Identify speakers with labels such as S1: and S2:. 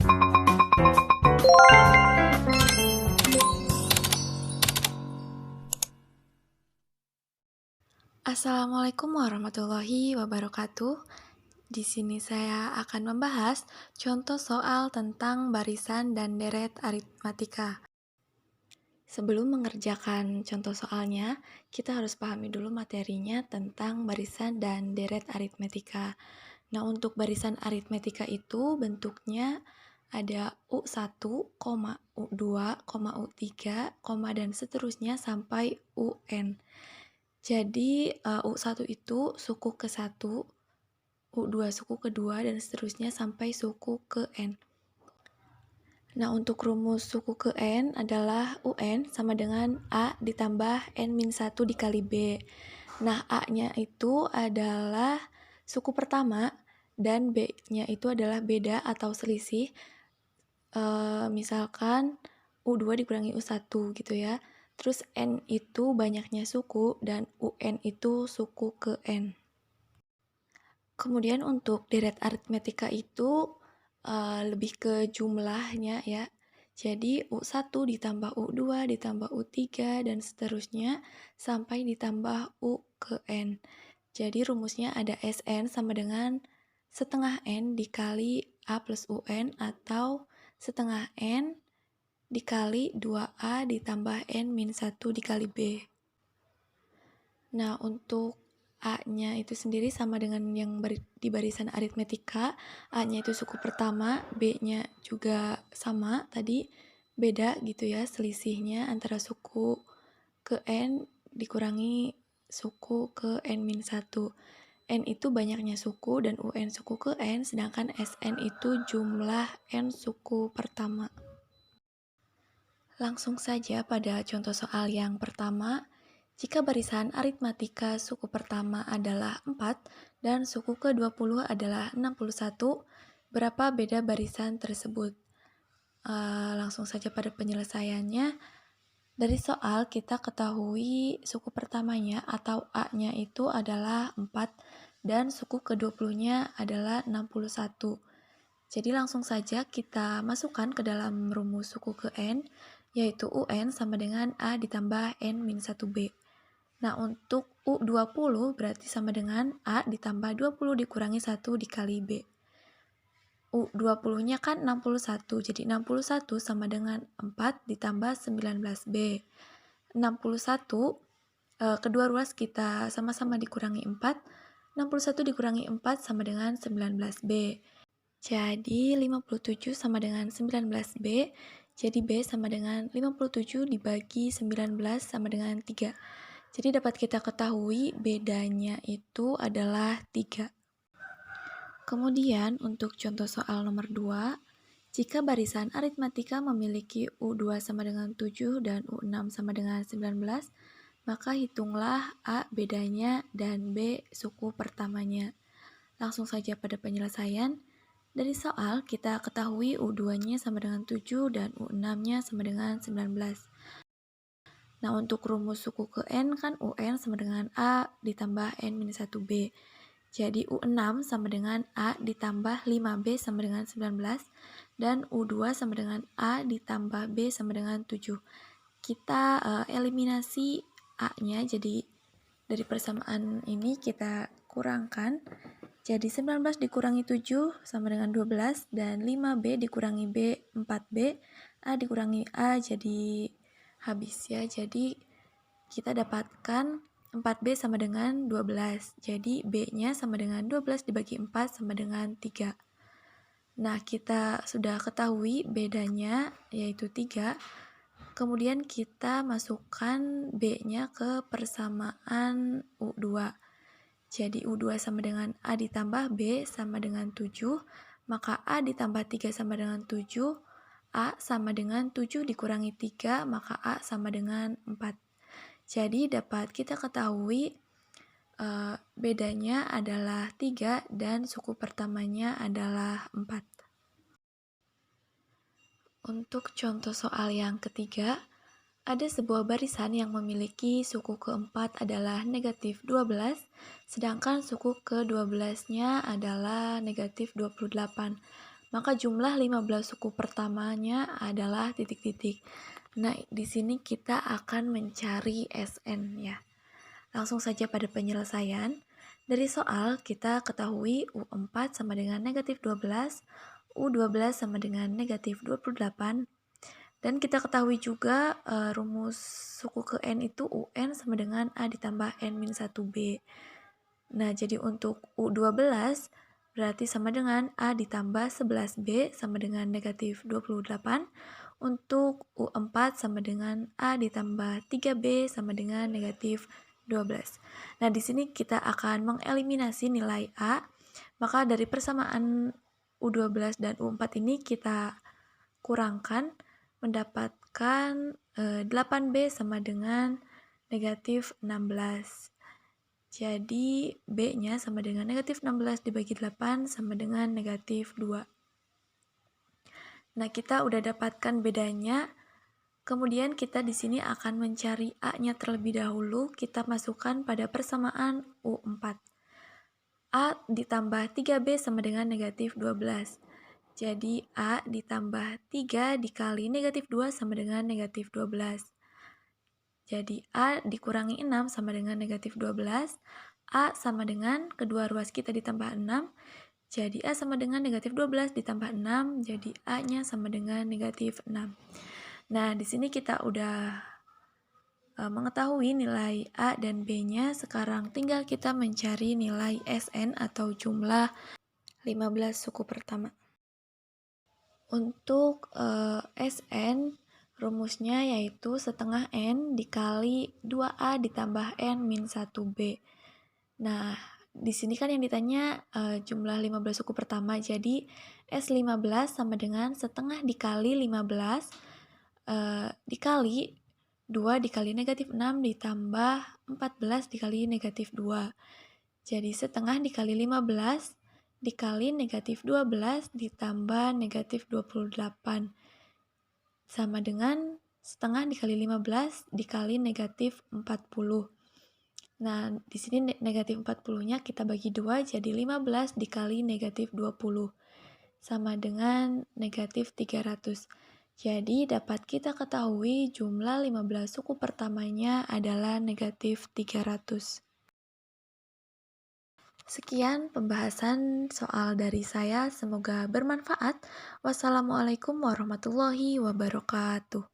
S1: Assalamualaikum warahmatullahi wabarakatuh. Di sini saya akan membahas contoh soal tentang barisan dan deret aritmatika. Sebelum mengerjakan contoh soalnya, kita harus pahami dulu materinya tentang barisan dan deret aritmatika. Nah, untuk barisan aritmatika itu bentuknya ada U1, U2, U3, dan seterusnya sampai UN. Jadi U1 itu suku ke-1, U2 suku ke-2, dan seterusnya sampai suku ke-N. Nah, untuk rumus suku ke-N adalah UN sama dengan A ditambah N-1 dikali B. Nah, A-nya itu adalah suku pertama, dan B-nya itu adalah beda atau selisih. Misalkan U2 dikurangi U1 gitu ya. Terus N itu banyaknya suku, dan UN itu suku ke-N. Kemudian untuk deret aritmatika itu lebih ke jumlahnya ya. Jadi U1 ditambah U2 ditambah U3 dan seterusnya sampai ditambah U ke N. Jadi rumusnya ada SN sama dengan setengah N dikali A plus UN atau setengah N dikali 2A ditambah N-1 dikali B. Nah, untuk A-nya itu sendiri sama dengan yang di barisan aritmatika. A-nya itu suku pertama, B-nya juga sama, tadi beda gitu ya selisihnya antara suku ke N dikurangi suku ke N-1. N itu banyaknya suku dan UN suku ke N, sedangkan SN itu jumlah N suku pertama. Langsung saja pada contoh soal yang pertama. Jika barisan aritmatika suku pertama adalah 4 dan suku ke-20 adalah 61, berapa beda barisan tersebut? Langsung saja pada penyelesaiannya. Dari soal kita ketahui suku pertamanya atau A-nya itu adalah 4 dan suku ke-20-nya adalah 61. Jadi langsung saja kita masukkan ke dalam rumus suku ke N, yaitu UN sama dengan A ditambah N-1B. Nah, untuk U20 berarti sama dengan A ditambah 20 dikurangi 1 dikali B. U20-nya kan 61, jadi 61 sama dengan 4 ditambah 19B. 61, kedua ruas kita sama-sama dikurangi 4, 61 dikurangi 4 sama dengan 19B. Jadi 57 sama dengan 19B, jadi B sama dengan 57 dibagi 19 sama dengan 3. Jadi dapat kita ketahui bedanya itu adalah 3. Kemudian untuk contoh soal nomor 2, jika barisan aritmatika memiliki U2 sama dengan 7 dan U6 sama dengan 19, maka hitunglah A bedanya dan B suku pertamanya. Langsung saja pada penyelesaian. Dari soal kita ketahui U2-nya sama dengan 7 dan U6-nya sama dengan 19. Nah, untuk rumus suku ke N kan UN sama dengan A ditambah N-1B. Jadi U6 sama dengan A ditambah 5B sama dengan 19 dan U2 sama dengan A ditambah B sama dengan 7. Kita eliminasi A-nya, jadi dari persamaan ini kita kurangkan. Jadi 19 dikurangi 7 sama dengan 12 dan 5B dikurangi B 4B, A dikurangi A jadi habis ya. Jadi kita dapatkan 4B sama dengan 12. Jadi B-nya sama dengan 12 dibagi 4 sama dengan 3. Nah, kita sudah ketahui bedanya yaitu 3. Kemudian kita masukkan B-nya ke persamaan U2. Jadi U2 sama dengan A ditambah B sama dengan 7, maka A ditambah 3 sama dengan 7, A sama dengan 7 dikurangi 3, maka A sama dengan 4. Jadi dapat kita ketahui bedanya adalah 3 dan suku pertamanya adalah 4. Untuk contoh soal yang ketiga, ada sebuah barisan yang memiliki suku keempat adalah negatif 12, sedangkan suku ke-12-nya adalah negatif 28. maka jumlah 15 suku pertamanya adalah titik-titik. Nah, di sini kita akan mencari SN ya. Langsung saja pada penyelesaian. Dari soal kita ketahui U4 sama dengan negatif 12, U12 sama dengan negatif 28, dan kita ketahui juga rumus suku ke N itu UN sama dengan A ditambah N-1B. Nah, jadi untuk U12 berarti sama dengan A ditambah 11B sama dengan negatif 28. Untuk U4 sama dengan A ditambah 3B sama dengan negatif 12. Nah, di sini kita akan mengeliminasi nilai A. Maka dari persamaan U12 dan U4 ini kita kurangkan, mendapatkan 8B sama dengan negatif 16. Jadi B-nya sama dengan negatif 16 dibagi 8 sama dengan negatif 2. Nah, kita udah dapatkan bedanya. Kemudian kita di sini akan mencari A-nya terlebih dahulu. Kita masukkan pada persamaan U4. A ditambah 3B sama dengan negatif 12. Jadi A ditambah 3 dikali negatif 2 sama dengan negatif 12. Jadi A dikurangi 6 sama dengan negatif 12. A sama dengan kedua ruas kita ditambah 6. Jadi A sama dengan negatif 12 ditambah 6. Jadi A-nya sama dengan negatif 6. Nah, di sini kita udah mengetahui nilai A dan B-nya. Sekarang tinggal kita mencari nilai SN atau jumlah 15 suku pertama. Untuk SN, rumusnya yaitu setengah N dikali 2A ditambah N-1B. Nah, di sini kan yang ditanya jumlah 15 suku pertama, jadi S15 sama dengan setengah dikali 15 dikali 2 dikali negatif 6 ditambah 14 dikali negatif 2. Jadi setengah dikali 15 dikali negatif 12 ditambah negatif 28 sama dengan setengah dikali 15 dikali negatif 40. Nah, di sini negatif 40-nya kita bagi 2 jadi 15 dikali negatif 20 sama dengan negatif 300. Jadi dapat kita ketahui jumlah 15 suku pertamanya adalah negatif 300. Sekian pembahasan soal dari saya, semoga bermanfaat. Wassalamualaikum warahmatullahi wabarakatuh.